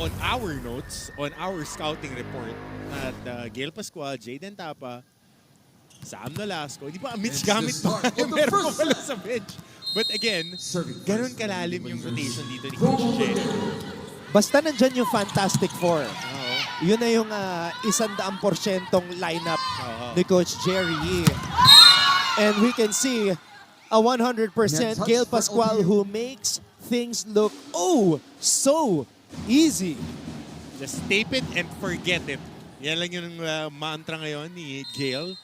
on our notes, on our scouting report, at Gail Pascual, Jaden Tapa, Sam Nolasco, di ba Mitch gamit pa? Meron pa pala sa bench. But again, ganun kalalim yung rotation dito ni Coach Jerry. Basta nandyan yung Fantastic Four. Yun na yung 100% lineup ni Coach Jerry. And we can see a 100% Gail Pascual who makes things look so easy. Just tape it and forget it. Yan lang yung mantra ngayon ni Gail.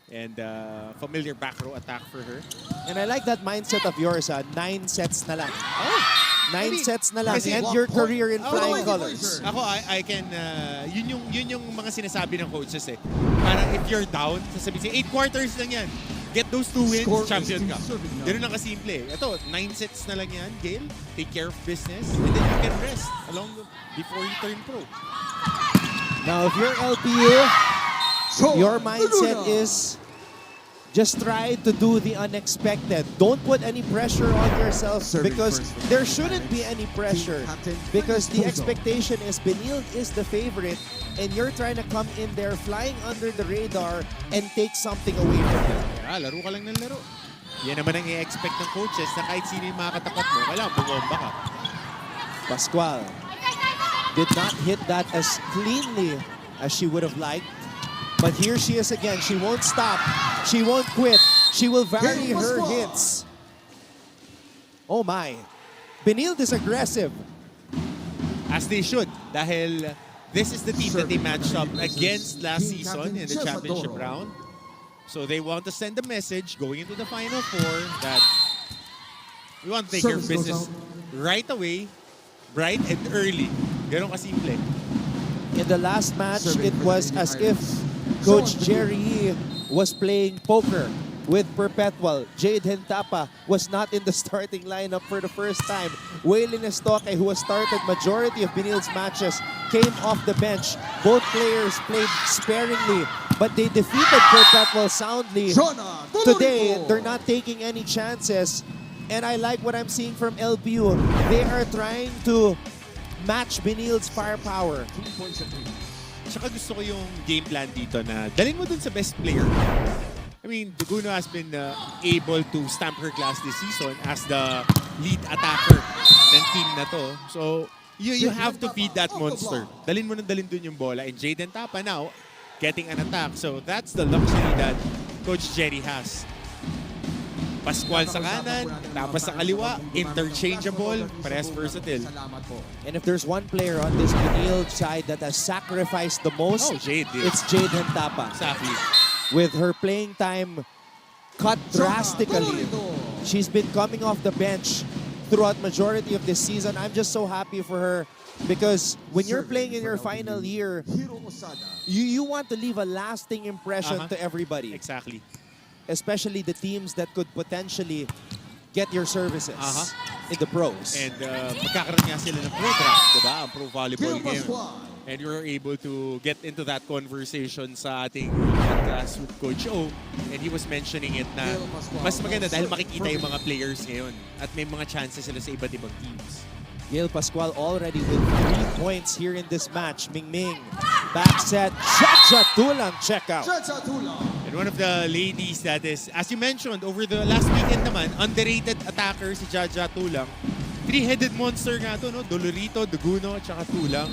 And familiar back row attack for her. And I like that mindset of yours. 9 sets na lang. 9 sets na lang. Kasi And your career in flying colors. Ako, I can, yun yung mga sinasabi ng coaches eh. Parang if you're down, sasabihin siya, 8 quarters lang yan. Get those 2 wins, champion ka. Ganun lang kasimple. Ito, 9 sets na lang yan, Gail. Take care of business. And then you can rest before you turn pro. Now, if you're LPU, your mindset is just try to do the unexpected. Don't put any pressure on yourself because there shouldn't be any pressure because the expectation is Benilde is the favorite and you're trying to come in there flying under the radar and take something away from them. Yeah, laro ka lang ng laro. Yan naman ang i-expect ng coaches na kahit sino yung makakatapat mo, kailangan bumomba ka. Pascual did not hit that as cleanly as she would have liked. But here she is again. She won't stop. She won't quit. She will vary her hits. Oh my. Benilde is aggressive. As they should. Dahil this is the team that they matched up against last season in the championship round. So they want to send a message going into the Final Four that we want to take care of business right away, bright and early. Ganon kasimple. In the last match, it was as if Coach Jerry was playing poker with Perpetual. Jaden Tapa was not in the starting lineup for the first time. Waylon Estoque, who has started majority of Benilde's matches, came off the bench. Both players played sparingly, but they defeated Perpetual soundly. Today, they're not taking any chances. And I like what I'm seeing from LPU. They are trying to match Benilde's firepower. Tsaka gusto ko yung game plan dito na dalhin mo dun sa best player. I mean, Duguno has been able to stamp her class this season as the lead attacker ng team na to. So, you have to feed that monster. Dalhin mo nang dalhin dun yung bola. And Jaden Tapa now getting an attack. So, that's the luxury that Coach Jerry has. Pascual sa kanan, tapos sa kaliwa, interchangeable, parehas versatile. And if there's one player on this Benilde side that has sacrificed the most, it's Jaden Tapa. Exactly. With her playing time cut drastically. She's been coming off the bench throughout majority of this season. I'm just so happy for her because when you're playing in your final year, you want to leave a lasting impression to everybody. Exactly. Especially the teams that could potentially get your services in the pros. And magkakaroon nga sila ng pro draft, diba? Ang pro volleyball game. And you're able to get into that conversation sa ating podcast with Coach O. And he was mentioning it na mas maganda dahil makikita yung mga players ngayon. At may mga chances sila sa iba't ibang teams. Gail Pascual already with 3 points here in this match. Ming back set. Jaja Tulang check out. And one of the ladies that is, as you mentioned, over the last weekend naman, underrated attacker si Jaja Tulang. 3-headed monster nga to, no? Dolorito, Duguno, tsaka Tulang.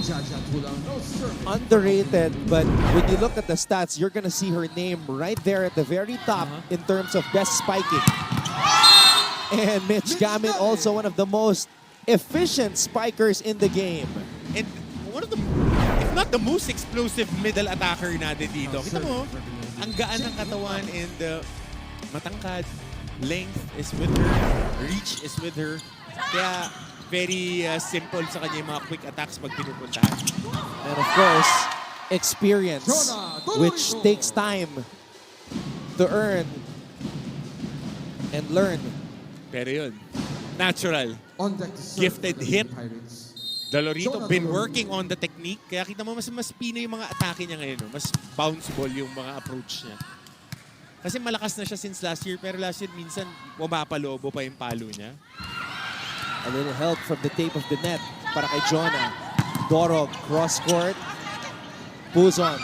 Underrated, but when you look at the stats, you're gonna see her name right there at the very top in terms of best spiking. And Mitch Gamin, also one of the most efficient spikers in the game. And one of the, if not the most explosive middle attacker natin dito. Kita mo, ang gaan ng katawan and matangkad, length is with her, reach is with her. Kaya very simple sa kanya yung mga quick attacks pag pinupuntahan. And of course, experience, which takes time to earn and learn. Pero yun, natural. Gifted hit. Dolorito been working on the technique. Kaya kita mo mas pino yung mga atake niya ngayon. Mas bounce ball yung mga approach niya. Kasi malakas na siya since last year. Pero last year minsan pumapalobo pa yung palo niya. A little help from the tape of the net para kay Jonah. Dorog, cross-court. Puzon.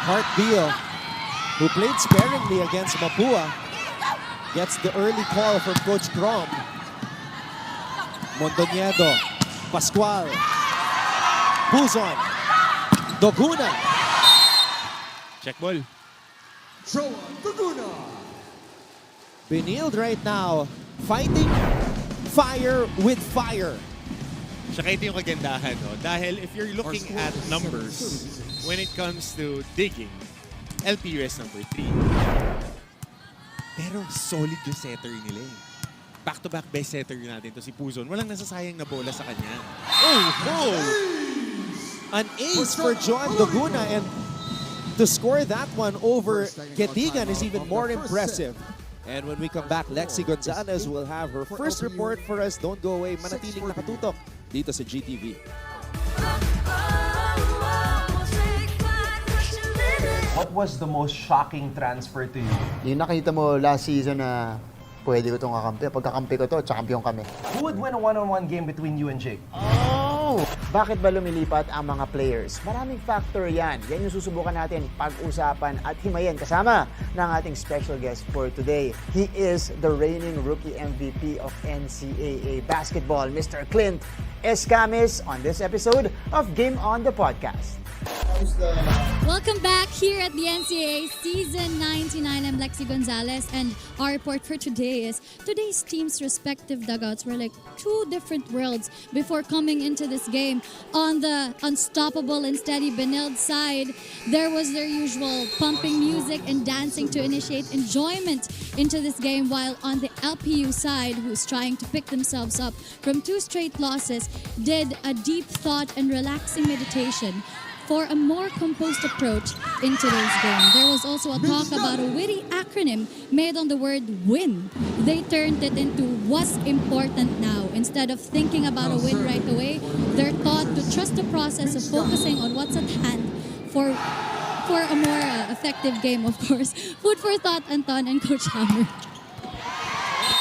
Hartbeal, who played sparingly against Mapua, gets the early call from Coach Crom. Mondoñedo, Pascual, Puzon, Doguna. Check ball. Benilde right now, fighting fire with fire. Tsaka ito yung kagandahan, no? Dahil if you're looking at numbers, when it comes to digging, LPU is number 3. Pero solid yung setter nila eh. Back-to-back best setter natin to si Puzon. Walang nasasayang na bola sa kanya. Oh! An ace for John Doguna, and to score that one over Gedigan is even more impressive. And when we come back, Lexi Gonzalez will have her first report for us. Don't go away. Manatiling nakatutok dito sa GTV. What was the most shocking transfer to you? Yung nakita mo last season na pwede ko itong kakampi. Pagkakampi ko to, champion kami. Who would win a one-on-one game between you and Jake? Oh! Bakit ba lumilipat ang mga players? Maraming factor yan. Yan yung susubukan natin pag-usapan at himayin kasama ng ating special guest for today. He is the reigning rookie MVP of NCAA basketball, Mr. Clint Escamis, on this episode of Game On the Podcast. Welcome back here at the NCAA Season 99. I'm Lexi Gonzalez, and our report for today is today's team's respective dugouts were like two different worlds before coming into this game. On the unstoppable and steady Benilde side, there was their usual pumping music and dancing to initiate enjoyment into this game, while on the LPU side, who's trying to pick themselves up from 2 straight losses, did a deep thought and relaxing meditation for a more composed approach in today's game. There was also a talk about a witty acronym made on the word WIN. They turned it into what's important now. Instead of thinking about a win right away, they're taught to trust the process of focusing on what's at hand for a more effective game, of course. Food for thought, Anton and Coach Hammer.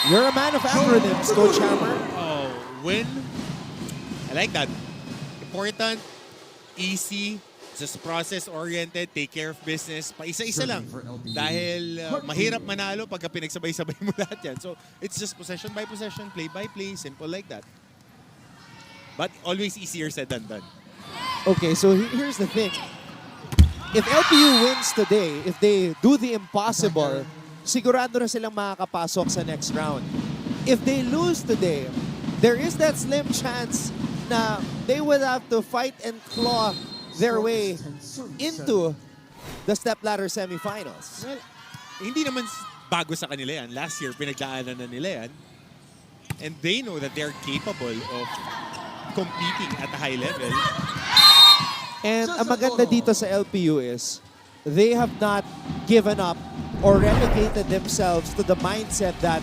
You're a man of acronyms, Coach Hammer. Oh, win. I like that. Important, easy, just process-oriented, take care of business. Paisa-isa lang. Dahil mahirap manalo pagka pinagsabay-sabay mo lahat yan. So, it's just possession by possession, play by play, simple like that. But always easier said than done. Okay, so here's the thing. If LPU wins today, if they do the impossible, sigurado na silang makakapasok sa next round. If they lose today, there is that slim chance na they will have to fight and claw their way into the stepladder semifinals. Well, hindi naman bago sa kanila yan. Last year, pinagdaanan na nila yan. And they know that they're capable of competing at a high level. And ang maganda dito sa LPU is they have not given up or relegated themselves to the mindset that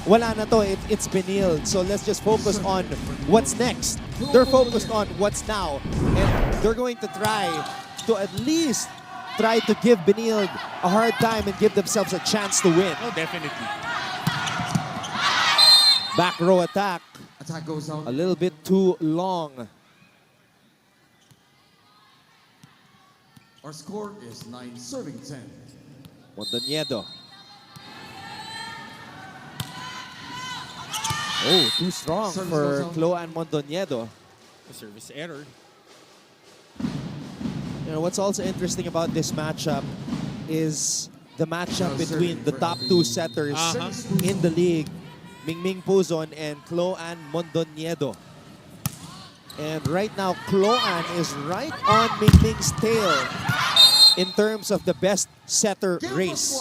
wala na to, it's Benilde. So let's just focus on what's next. They're focused on what's now. And they're going to try to at least try to give Benilde a hard time and give themselves a chance to win. Oh, definitely. Back row attack. Attack goes out. A little bit too long. Our score is 9 serving 10. Mondoñedo. Oh, too strong for Cloan Mondoñedo. A service error. You know, what's also interesting about this matchup is the matchup between the top 2 setters in the league, Mingming Puzon and Cloan Mondoñedo. And right now, Cloan is right on Mingming's tail in terms of the best setter race.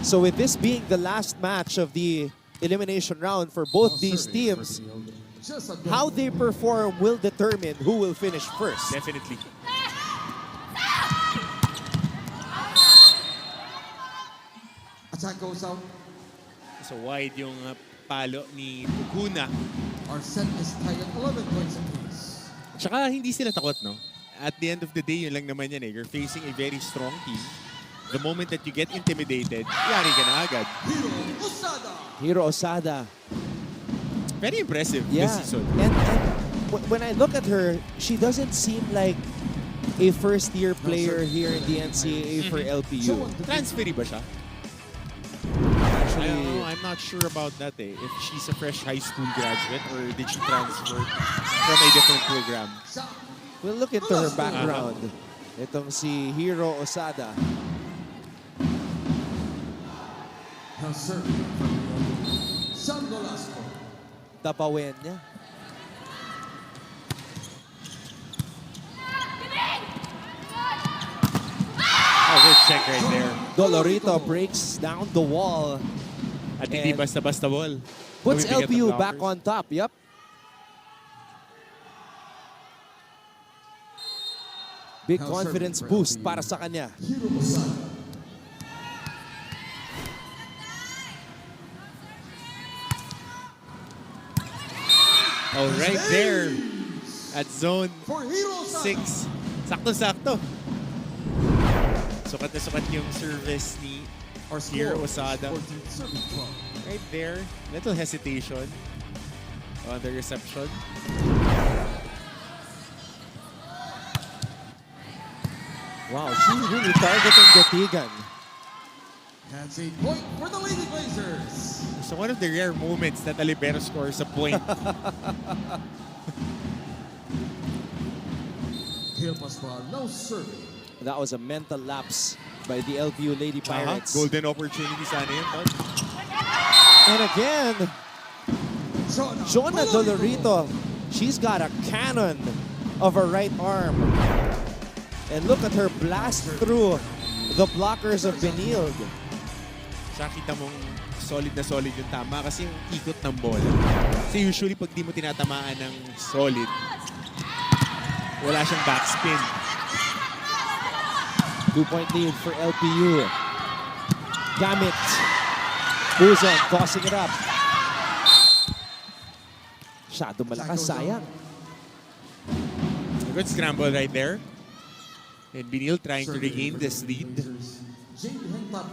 So with this being the last match of the elimination round for both these teams, how they perform will determine who will finish first. Definitely. Attack goes out. So wide yung palo ni Duguna. Our set is tied at 11 points apiece. Tsaka hindi sila takot, no? At the end of the day, yun lang naman yan eh. You're facing a very strong team. The moment that you get intimidated, yari ka na agad. Hiro Osada. Hiro Osada. very impressive Yeah. this season. And when I look at her, she doesn't seem like a first-year player here in the NCAA for LPU. Transferee ba siya? Actually, I'm not sure about that eh. If she's a fresh high school graduate or did she transfer from a different program? we'll look into her background. Itong si Hiro Osada. Now serving from San Nolasco. Tapawin niya. Oh, good check right there. Dolorito breaks down the wall. At hindi And basta-basta ball. puts Bumibigat LPU ang back blockers. on top. Yep. Big Now confidence serving for boost LPU. para sa kanya. Hiro Osada. Oh, right there. At zone For Hiro Osada. 6. Sakto-sakto. Sukat na sukat yung service ni Our Hiro score is Osada. 14 serving from Right there. Little hesitation on the reception. Wow, she's really targeting Gatigan. That's a point for the Lady Blazers. So one of the rare moments that a libero scores a point. Gil Pascual now serving. That was a mental lapse by the LPU Lady Pirates. Golden opportunity sana yun, Todd. And again, Jonah Dolorito. She's got a cannon of a right arm. And look at her blast through the blockers of Benilde. Siya kita mong solid na solid yung tama kasi yung ikot ng bola. Kasi usually pag di mo tinatamaan ng solid, wala siyang backspin. 2-point lead for LPU. Gamit. Buzon tossing it up. Shadow malakas, sayang. A good scramble right there. And Benilde trying to regain this lead. Jade Hentap.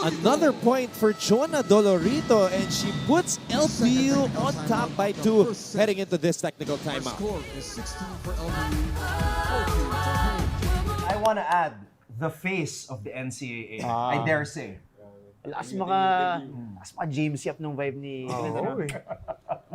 Another point for Jonah Dolorito, and she puts LPU on top by 2 heading into this technical Our timeout. score is 16 for LPU. 14 to home. I want to add the face of the NCAA. I dare say. Lakas maka James Yap nung vibe ni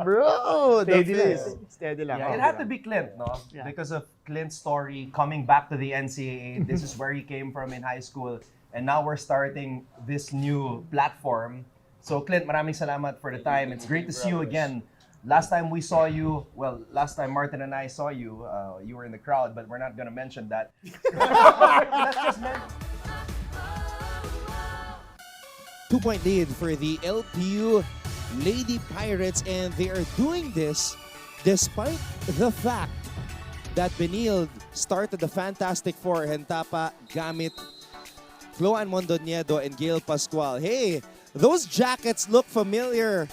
Bro, Steady the lang. face. Steady lang. Yeah, it had to be Clint, no? Yeah. Because of Clint's story coming back to the NCAA. This is where he came from in high school. And now we're starting this new platform. So Clint, maraming salamat for the time. It's great to see you again. Last time we saw you, well, last time Martin and I saw you, you were in the crowd, but we're not gonna mention that. Let's just mention. 2-point lead for the LPU Lady Pirates, and they are doing this despite the fact that Benilde started the Fantastic Four. Hentapa, Gamit, Floan Mondoñedo, and Gail Pascual. Hey, those jackets look familiar.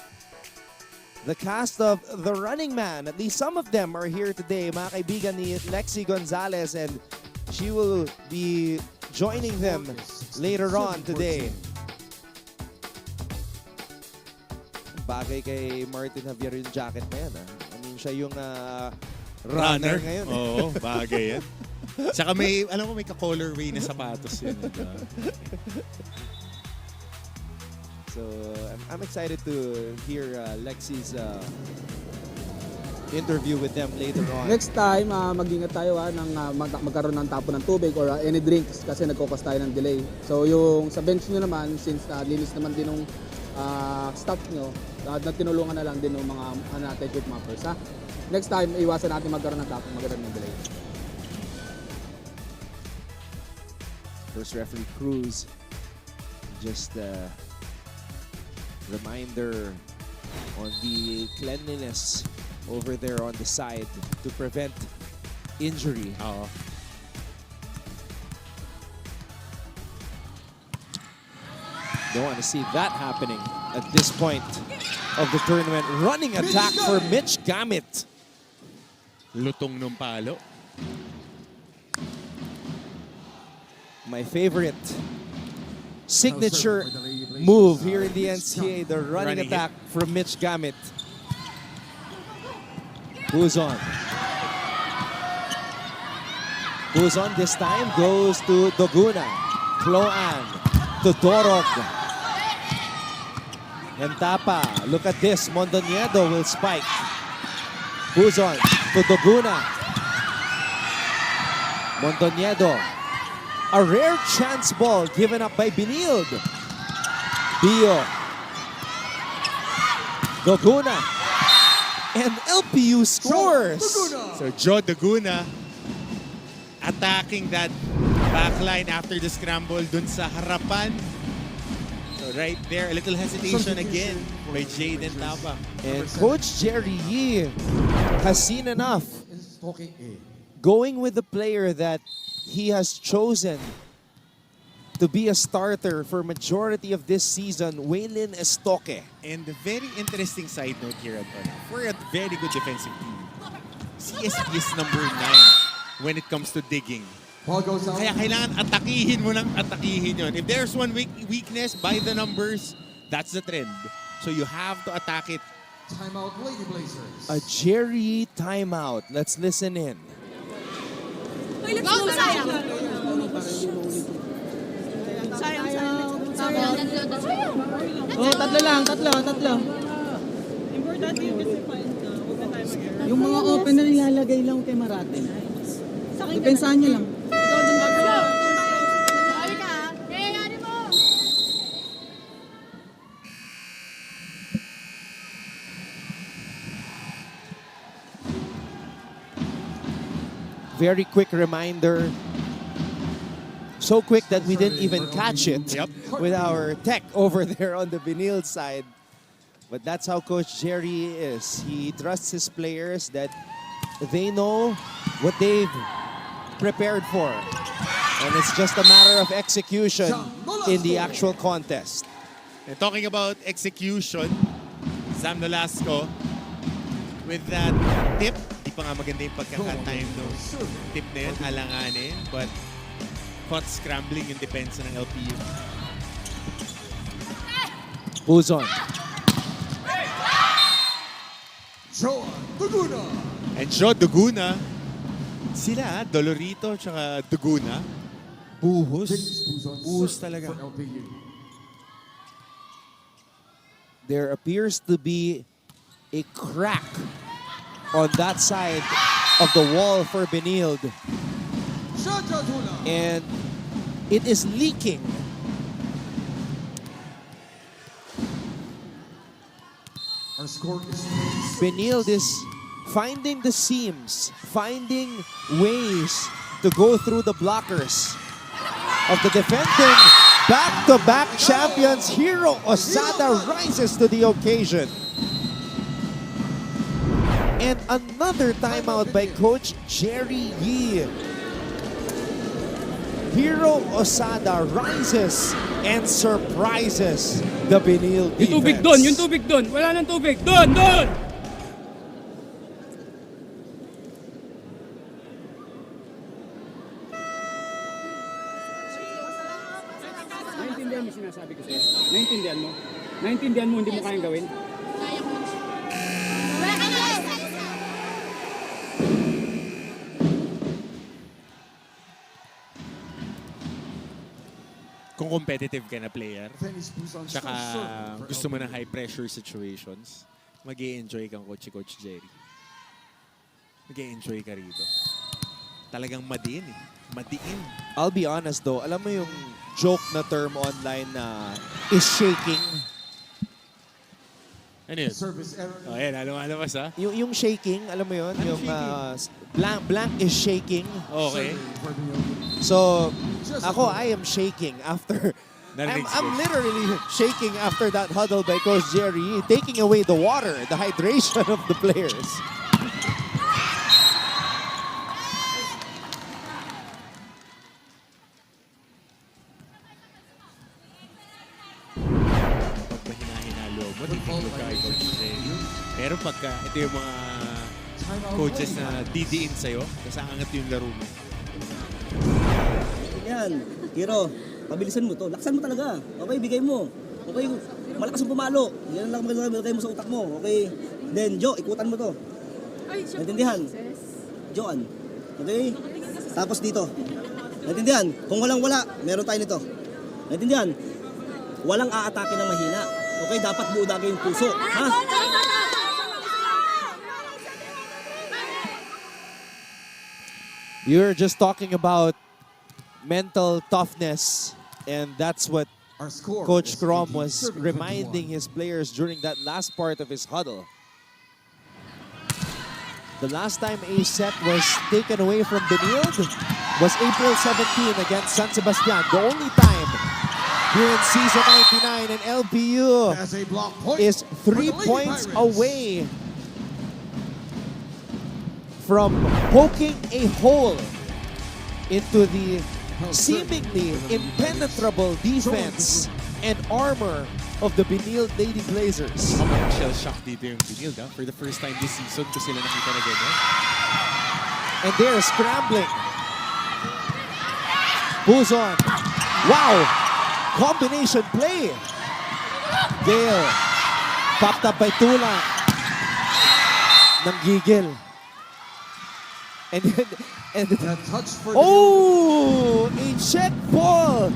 The cast of The Running Man, at least some of them are here today. Mga kaibigan ni Lexi Gonzalez, and she will be joining them later on today. Bagay kay Martin Javier yung jacket na yan. I mean, siya yung runner ngayon. Oo, bagay yan. Saka may, alam mo, may ka-colorway na sapatos yun. So, I'm excited to hear Lexi's interview with them later on. Next time, mag-ingat tayo magkaroon ng tapon ng tubig or any drinks kasi nagkukos tayo ng delay. So yung sa bench nyo naman, since linis naman din ng staff nyo, tinulungan na lang din ng mga natin group mappers. Ha? Next time, iwasan natin magkaroon ng tapon, magkaroon ng delay. First referee Cruz, just reminder on the cleanliness over there on the side to prevent injury. Oo. Don't want to see that happening at this point of the tournament. Running attack for Mitch Gamit. Lutong ng palo. My favorite signature move here in the NCAA, the running Running attack from Mitch Gamit. Who's on? Who's on this time? Goes to Doguna. Cloan to Dorog. And Tapa. Look at this. Mondoniedo will spike. Who's on? To Doguna. Mondoniedo. A rare chance ball given up by Benilde. Bio. Doguna. And LPU scores. So Joe Daguna attacking that backline after the scramble dun sa harapan. So right there, a little hesitation again by Jaden Tapa. And Coach Jerry Yee has seen enough. Talking A. Going with the player that he has chosen to be a starter for majority of this season, Waylin Estoque. And a very interesting side note here at we're a very good defensive team. CSP is number 9 when it comes to digging. Ball goes out. Kaya kailangan atakihin mo lang atakihin yun. If there's one weakness by the numbers, that's the trend. So you have to attack it. Timeout, Lady Blazers. A Jerry timeout. Let's listen in. Oh, tatlo lang. Importante yun kasi point na. Huwag na tayo mag-error. Yung mga opener nilalagay lang kay Marate. Depensahan niya lang. Very quick reminder. So quick that we didn't even catch it with our tech over there on the Benilde side. But that's how Coach Jerry is. He trusts his players that they know what they've prepared for. And it's just a matter of execution in the actual contest. And talking about execution, Sam Nolasco with that tip. Di pa nga maganda yung pagkaka-time no tip na yun, alanganin. But caught scrambling yung depensa ng LPU. Who's on? Joe Daguna. And Joe Daguna, sila, Dolorito tsaka Daguna, buhos. Buhos talaga. For LPU. There appears to be a crack on that side of the wall for Benilde. And it is leaking. Our score is Benilde is finding the seams, finding ways to go through the blockers of the defending back-to-back champions. Hiro Osada rises to the occasion. And another timeout by Coach Jerry Yee. Hiro Osada rises and surprises the Benilde defense. Yung tubig doon, yung tubig doon. Wala nang tubig. Doon! Naintindihan mo sinasabi ko sa'yo? Naintindihan mo? Naintindihan mo hindi mo kayang gawin? Kung competitive ka na player, Dennis Buzon. tsaka gusto mo ng high-pressure situations, mag-i-enjoy kang Coach Jerry. Mag-i-enjoy ka rito. Talagang madiin eh. Madiin. I'll be honest though, alam mo yung joke na term online na is shaking? Ano yun? Service error. Oh, yan. Lumalabas ha? Yung shaking, alam mo yun? Ano Yung shaking? blank is shaking. Okay. For Benilde. So, ako, I am shaking after... Narinig I'm ko. literally shaking after that huddle by Coach Jerry, taking away the water, the hydration of the players. Pag hinahinalo mo, titiglo ka kay Coach Jerry. Pero pagka ito yung mga coaches na didiin sa'yo? Kasi angat yung laro mo. Yan, Kiro, pabilisan mo to. Laksan mo talaga. Okay, bigay mo. Okay, malakas ang pumalo. Yan lang magagay mo sa utak mo. Okay, then Jo, ikutan mo to. Naintindihan? Joan. Okay? Tapos dito. Naintindihan? Kung walang-wala, meron tayo nito. Naintindihan? Walang aatake ng mahina. Okay, dapat buo dagay yung puso. Ha? You're just talking about mental toughness, and that's what Our score Coach is Krom was 87-51. reminding his players during that last part of his huddle. The last time a set was taken away from Benilde was April 17 against San Sebastian. The only time here in season 99, and LPU As a block point is for 3 the Lady points Pirates. away from poking a hole into the seemingly impenetrable defense and armor of the Benilde Lady Blazers. Shell shock dito yung Benilde. For the first time this season ko sila nakita na ganyan. And they're scrambling. Who's on? Wow! Combination play. Gale. Popped up by Tulang. Nanggigil. And The touch for oh! A check ball.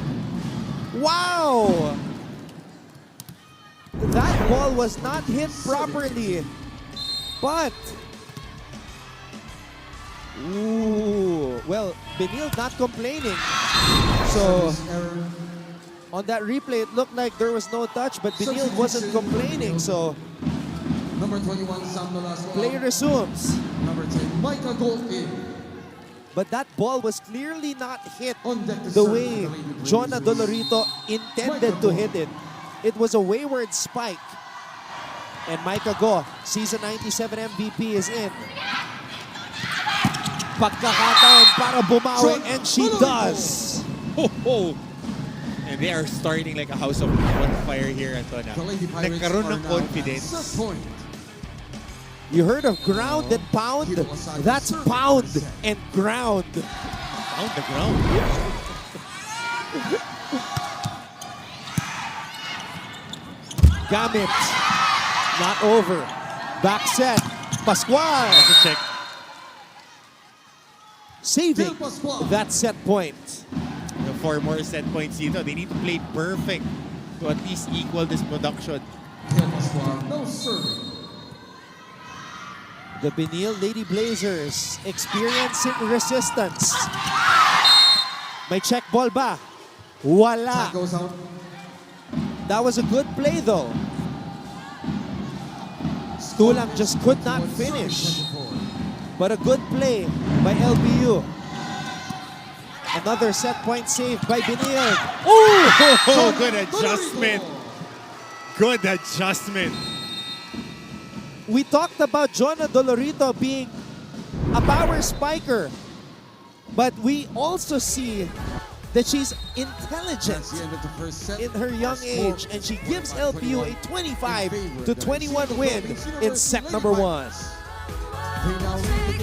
Wow! That ball was not hit properly. But ooh, well, Benilde not complaining. So error. on that replay, it looked like there was no touch, but Benilde wasn't complaining. So Number 21, Sam Nolasco. play resumes. Number 10, Micah Goldie. But that ball was clearly not hit On deck to the serve way for the Lady Blazers. Jonah Dolorito intended to hit it. It was a wayward spike. And Micah Go, season 97 MVP, is in. Pagkakataon para bumawi, and she does. Ho, ho. And they are starting like a house of on fire here, Antona. The Lady Pirates Nagkaroon are ng now confidence. at set point. You heard of ground and pound? That's pound and ground. On the ground. Gamit. Not over. Back set. Pascual. That's a check. Saving that set point. The 4 more set points dito. They need to play perfect to at least equal this production. Kel Pascual, no serving. The Benilde Lady Blazers experiencing resistance. May check ball ba? Wala. Time goes out. That was a good play though. Tulang just could not finish. But a good play by LPU. Another set point saved by Benilde. Oh, good adjustment. Good adjustment. We talked about Jonah Dolorito being a power spiker. But we also see that she's intelligent That's the end of the first set. in her young age, and she gives LPU a 25-21 win in set number 1. They now lead the game.